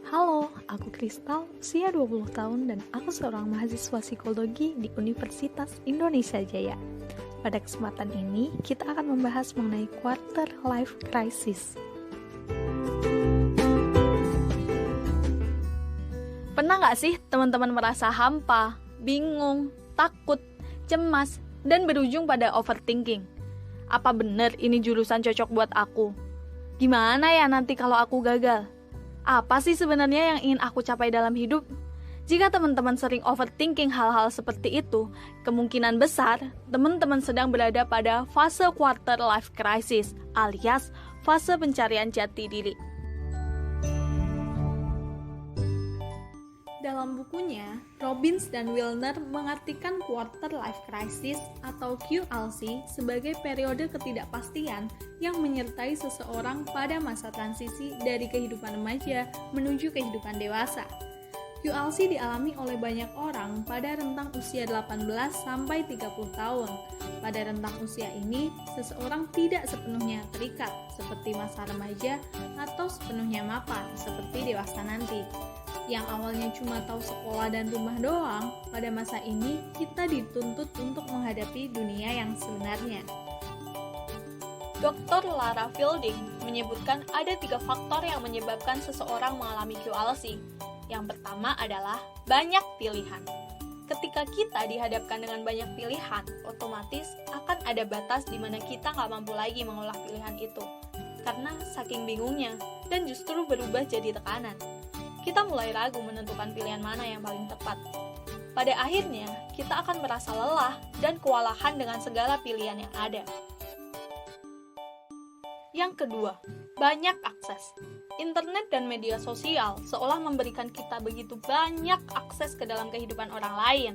Halo, aku Kristal, usia 20 tahun dan aku seorang mahasiswa psikologi di Universitas Indonesia Jaya. Pada kesempatan ini, kita akan membahas mengenai quarter life crisis. Pernah nggak sih teman-teman merasa hampa, bingung, takut, cemas, dan berujung pada overthinking? Apa benar ini jurusan cocok buat aku? Gimana ya nanti kalau aku gagal? Apa sih sebenarnya yang ingin aku capai dalam hidup? Jika teman-teman sering overthinking hal-hal seperti itu, kemungkinan besar teman-teman sedang berada pada fase quarter life crisis alias fase pencarian jati diri. Dalam bukunya, Robbins dan Wilner mengartikan quarter life crisis atau QLC sebagai periode ketidakpastian yang menyertai seseorang pada masa transisi dari kehidupan remaja menuju kehidupan dewasa. QLC dialami oleh banyak orang pada rentang usia 18 sampai 30 tahun. Pada rentang usia ini, seseorang tidak sepenuhnya terikat seperti masa remaja atau sepenuhnya mapan seperti dewasa nanti. Yang awalnya cuma tahu sekolah dan rumah doang, pada masa ini kita dituntut untuk menghadapi dunia yang sebenarnya. Dr. Lara Fielding menyebutkan ada 3 faktor yang menyebabkan seseorang mengalami QLC. Yang pertama adalah banyak pilihan. Ketika kita dihadapkan dengan banyak pilihan, otomatis akan ada batas di mana kita nggak mampu lagi mengolah pilihan itu. Karena saking bingungnya, dan justru berubah jadi tekanan. Kita mulai ragu menentukan pilihan mana yang paling tepat. Pada akhirnya, kita akan merasa lelah dan kewalahan dengan segala pilihan yang ada. Yang kedua, banyak akses. Internet dan media sosial seolah memberikan kita begitu banyak akses ke dalam kehidupan orang lain.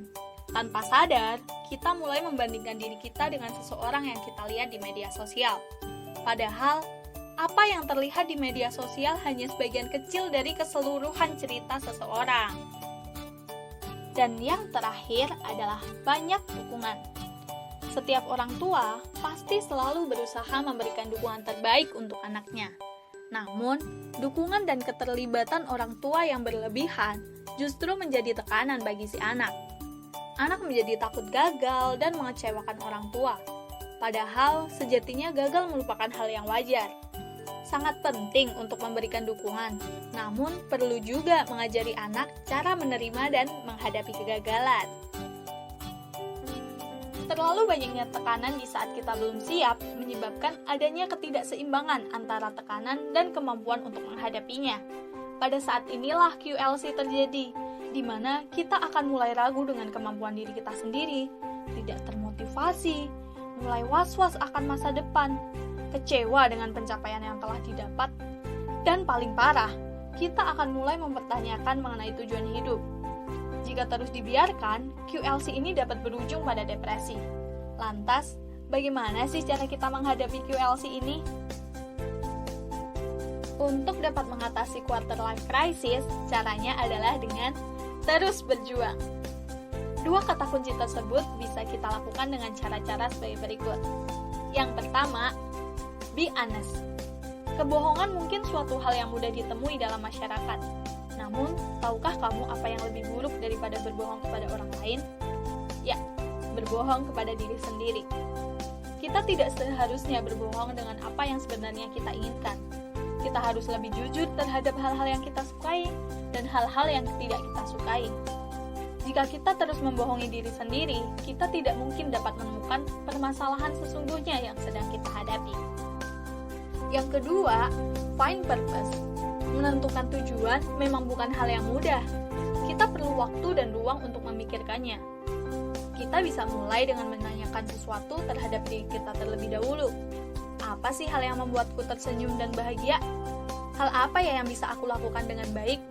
Tanpa sadar, kita mulai membandingkan diri kita dengan seseorang yang kita lihat di media sosial. Padahal, apa yang terlihat di media sosial hanya sebagian kecil dari keseluruhan cerita seseorang. Dan yang terakhir adalah banyak dukungan. Setiap orang tua pasti selalu berusaha memberikan dukungan terbaik untuk anaknya. Namun, dukungan dan keterlibatan orang tua yang berlebihan justru menjadi tekanan bagi si anak. Anak menjadi takut gagal dan mengecewakan orang tua. Padahal, sejatinya gagal merupakan hal yang wajar. Sangat penting untuk memberikan dukungan, namun perlu juga mengajari anak cara menerima dan menghadapi kegagalan. Terlalu banyaknya tekanan di saat kita belum siap menyebabkan adanya ketidakseimbangan antara tekanan dan kemampuan untuk menghadapinya. Pada saat inilah QLC terjadi, di mana kita akan mulai ragu dengan kemampuan diri kita sendiri, tidak termotivasi, mulai was-was akan masa depan, kecewa dengan pencapaian yang telah didapat, dan paling parah, kita akan mulai mempertanyakan mengenai tujuan hidup. Jika terus dibiarkan, QLC ini dapat berujung pada depresi. Lantas, bagaimana sih cara kita menghadapi QLC ini? Untuk dapat mengatasi quarter life crisis, caranya adalah dengan terus berjuang. 2 kata kunci tersebut bisa kita lakukan dengan cara-cara sebagai berikut. Yang pertama, be honest. Kebohongan mungkin suatu hal yang mudah ditemui dalam masyarakat. Namun, tahukah kamu apa yang lebih buruk daripada berbohong kepada orang lain? Ya, berbohong kepada diri sendiri. Kita tidak seharusnya berbohong dengan apa yang sebenarnya kita inginkan. Kita harus lebih jujur terhadap hal-hal yang kita sukai dan hal-hal yang tidak kita sukai. Jika kita terus membohongi diri sendiri, kita tidak mungkin dapat menemukan permasalahan sesungguhnya yang sedang kita hadapi. Yang kedua, find purpose. Menentukan tujuan memang bukan hal yang mudah. Kita perlu waktu dan ruang untuk memikirkannya. Kita bisa mulai dengan menanyakan sesuatu terhadap diri kita terlebih dahulu. Apa sih hal yang membuatku tersenyum dan bahagia? Hal apa ya yang bisa aku lakukan dengan baik?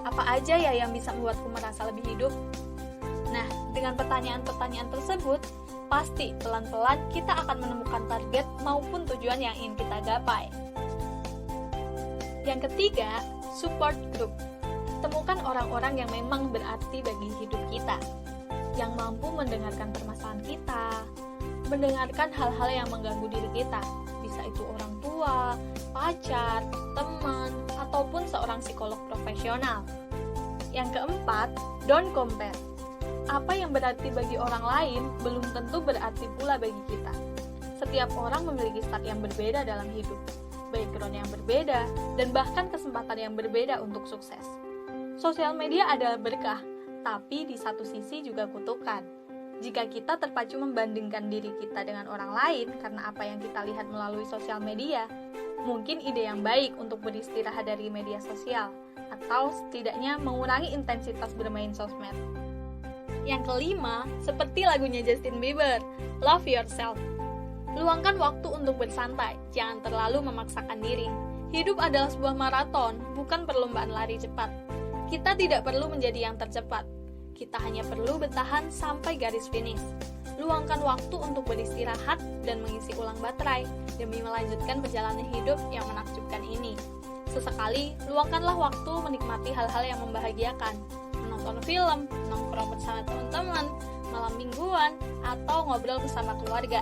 Apa aja ya yang bisa membuatku merasa lebih hidup? Nah, dengan pertanyaan-pertanyaan tersebut, pasti pelan-pelan kita akan menemukan target maupun tujuan yang ingin kita gapai. Yang ketiga, support group. Temukan orang-orang yang memang berarti bagi hidup kita, yang mampu mendengarkan permasalahan kita, mendengarkan hal-hal yang mengganggu diri kita, bisa itu orang tua, pacar, teman, ataupun seorang psikolog profesional. Yang keempat, don't compare. Apa yang berarti bagi orang lain belum tentu berarti pula bagi kita. Setiap orang memiliki start yang berbeda dalam hidup, background yang berbeda, dan bahkan kesempatan yang berbeda untuk sukses. Sosial media adalah berkah, tapi di satu sisi juga kutukan. Jika kita terpacu membandingkan diri kita dengan orang lain karena apa yang kita lihat melalui sosial media, mungkin ide yang baik untuk beristirahat dari media sosial, atau setidaknya mengurangi intensitas bermain sosmed. Yang kelima, seperti lagunya Justin Bieber, Love Yourself. Luangkan waktu untuk bersantai, jangan terlalu memaksakan diri. Hidup adalah sebuah maraton, bukan perlombaan lari cepat. Kita tidak perlu menjadi yang tercepat. Kita hanya perlu bertahan sampai garis finish. Luangkan waktu untuk beristirahat dan mengisi ulang baterai demi melanjutkan perjalanan hidup yang menakjubkan ini. Sesekali, luangkanlah waktu menikmati hal-hal yang membahagiakan. Menonton film, nongkrong bersama teman-teman, malam mingguan, atau ngobrol bersama keluarga.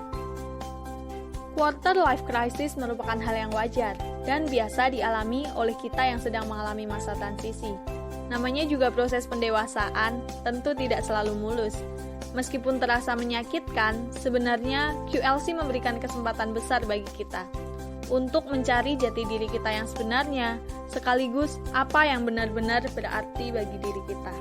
Quarter life crisis merupakan hal yang wajar dan biasa dialami oleh kita yang sedang mengalami masa transisi. Namanya juga proses pendewasaan, tentu tidak selalu mulus. Meskipun terasa menyakitkan, sebenarnya QLC memberikan kesempatan besar bagi kita untuk mencari jati diri kita yang sebenarnya, sekaligus apa yang benar-benar berarti bagi diri kita.